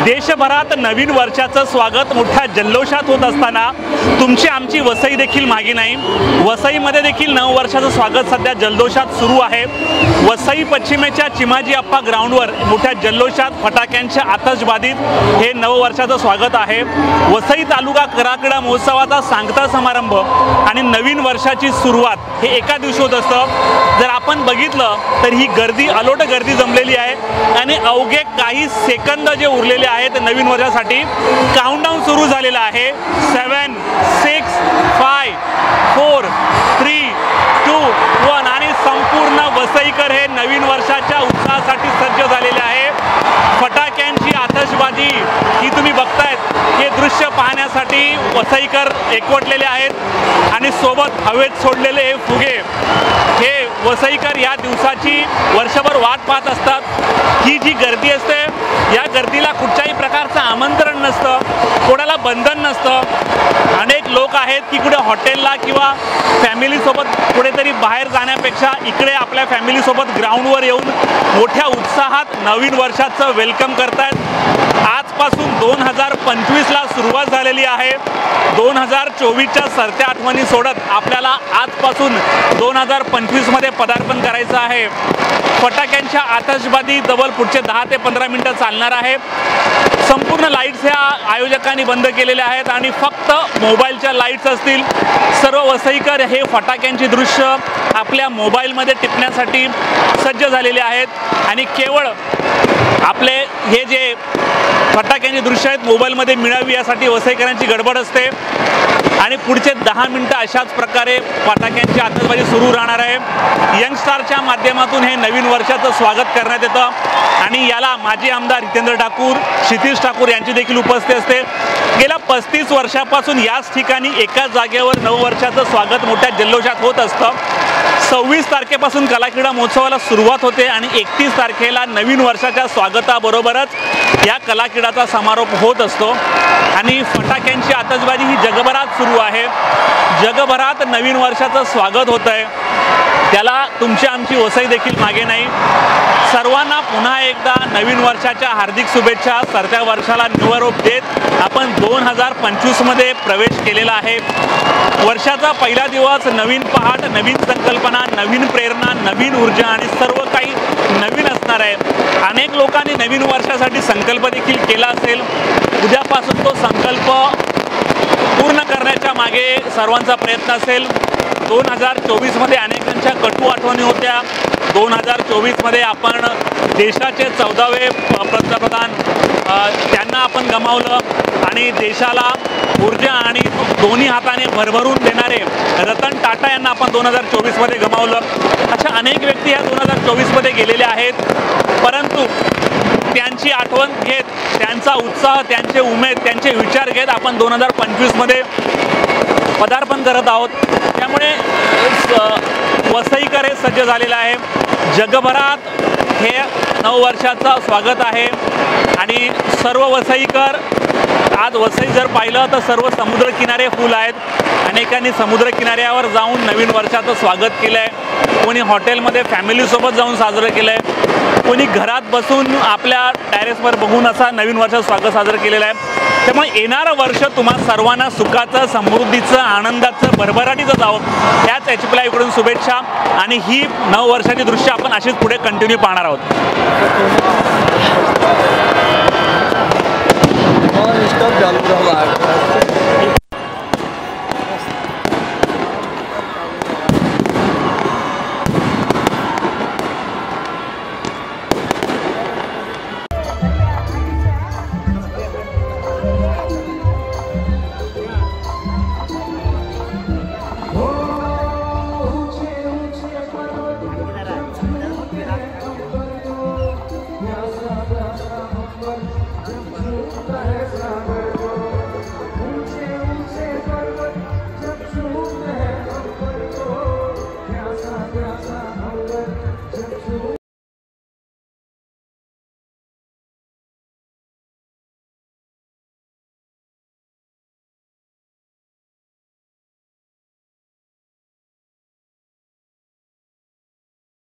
देशभरात नवीन वर्षाचं स्वागत मोठ्या जल्लोषात होत असताना तुमची आमची वसई देखील मागे नाही। वसईमध्ये देखील नववर्षाचं स्वागत सध्या जल्लोषात सुरू आहे। वसई पश्चिमेच्या चिमाजी अप्पा ग्राउंडवर मोठ्या जल्लोषात फटाक्यांच्या आतषबाजीत हे नववर्षाचं स्वागत आहे। वसई तालुका कराकडा महोत्सवाचा सांगता समारंभ आणि नवीन वर्षाची सुरुवात हे एका दिवशी होत असतं। जर आपण बघितलं तर ही गर्दी अलोट गर्दी जमलेली आहे आणि अवघे काही सेकंद जे उरलेले आहेत नवीन वर्षासाठी काउंटडाऊन सुरू झालेला आहे। 7 6 5 4 3 2 1 आणि संपूर्ण वसईकर हे नवीन वर्षाच्या उत्साहासाठी सज्ज झालेले आहे। फटाक्यांची आतषबाजी ही तुम्ही बघतायत, हे दृश्य पाहण्यासाठी वसईकर एकवटलेले आहेत आणि सोबत हवेत सोडलेले हे फुगे हे वसईकर या दिवसाची वर्षभर वाट पाहत असतात। ही जी गर्दी असते या गर्दीला कुठल्याही प्रकारचं आमंत्रण नसतं, कोणाला बंधन नसतं। अनेक लोक आहेत की कुठे हॉटेलला किंवा फॅमिलीसोबत कुठेतरी बाहेर जाण्यापेक्षा इकडे आपल्या फॅमिलीसोबत ग्राउंडवर येऊन मोठ्या उत्साहात नवीन वर्षाचं वेलकम करतायत। आजपासून 2025ला सुरुवात झालेली आहे। 2024च्या सरत्या आठवणी सोडत आपल्याला आजपासून 2025मध्ये पदार्पण करायचं आहे। फटाक्यांच्या आतषबाजी तब्बल पुढचे 10 ते 15 मिनिटं चालणार आहे। संपूर्ण लाईट्स ह्या आयोजकांनी बंद केलेल्या आहेत आणि फक्त मोबाईलच्या लाईट्स असतील। सर्व वसईकर हे फटाक्यांची दृश्य आपल्या मोबाईलमध्ये टिपण्यासाठी सज्ज झालेले आहेत आणि केवळ आपले हे जे फटाक्यांची दृश्य आहेत मोबाईलमध्ये मिळावी यासाठी वसईकरांची गडबड असते आणि पुढचे 10 मिनिटं अशाच प्रकारे फटाक्यांची आतषबाजी सुरू राहणार आहे। यंगस्टारच्या माध्यमातून हे नवीन वर्षाचं स्वागत करण्यात येतं आणि याला माजी आमदार हितेंद्र ठाकूर, क्षितिज ठाकूर यांची देखील उपस्थिती असते। गेल्या 35 वर्षापासून याच ठिकाणी एकाच जागेवर नववर्षाचं स्वागत मोठ्या जल्लोषात होत असतं। 26 तारखेपासून कलाक्रीडा महोत्सवाला सुरुवात होते आणि 31 तारखेला नवीन वर्षाच्या स्वागताबरोबरच या कलाक्रीडाचा समारोप होत असतो आणि फटाक्यांची आतषबाजी ही जगभरात सुरू आहे। जगभरात नवीन वर्षाचं स्वागत होत आहे, त्याला तुमची आमची वसई देखील मागे नाही। सर्वांना पुन्हा एकदा नवीन वर्षाच्या हार्दिक शुभेच्छा। सरत्या वर्षाला निरोप देत आपण 2025मध्ये प्रवेश केलेला आहे। वर्षाचा पहिला दिवस, नवीन पहाट, नवीन संकल्पना, नवीन प्रेरणा, नवीन ऊर्जा आणि सर्व काही नवीन असणार आहे। अनेक लोकांनी नवीन वर्षासाठी संकल्प देखील केला असेल। उद्यापासून तो संकल्प पूर्ण करण्याच्या मागे सर्वांचा प्रयत्न असेल। 2024मध्ये अनेकांच्या कटू आठवणी होत्या। 2024मध्ये आपण देशाचे 14वे पंतप्रधान त्यांना आपण गमावलं आणि देशाला ऊर्जा आणि दोन्ही हाताने भरभरून देणारे रतन टाटा यांना आपण 2024मध्ये गमावलं। अशा अनेक व्यक्ती ह्या 2024मध्ये गेलेल्या आहेत, परंतु त्यांची आठवण घेत, त्यांचा उत्साह, त्यांचे उमेद, त्यांचे विचार घेत आपण 2025मध्ये पदार्पण करत आहोत। त्यामुळे वसईकर हे सज्ज झालेलं आहे। जगभरात हे नववर्षाचं स्वागत आहे आणि सर्व वसईकर आज वसई जर पाहिलं तर सर्व समुद्रकिनारे फुल आहेत। अनेकांनी समुद्रकिनाऱ्यावर जाऊन नवीन वर्षाचं स्वागत केलं आहे, कोणी हॉटेलमध्ये फॅमिलीसोबत जाऊन साजरं केलं आहे, कोणी घरात बसून आपल्या टेरेसवर बघून असा नवीन वर्षाचं स्वागत साजरं केलेलं आहे। त्यामुळे येणारं वर्ष तुम्हा सर्वांना सुखाचं, समृद्धीचं, आनंदाचं, भरभराटीचं जावं याच HP इकडून शुभेच्छा आणि ही नववर्षाची दृश्य आपण अशीच पुढे कंटिन्यू पाहणार आहोत।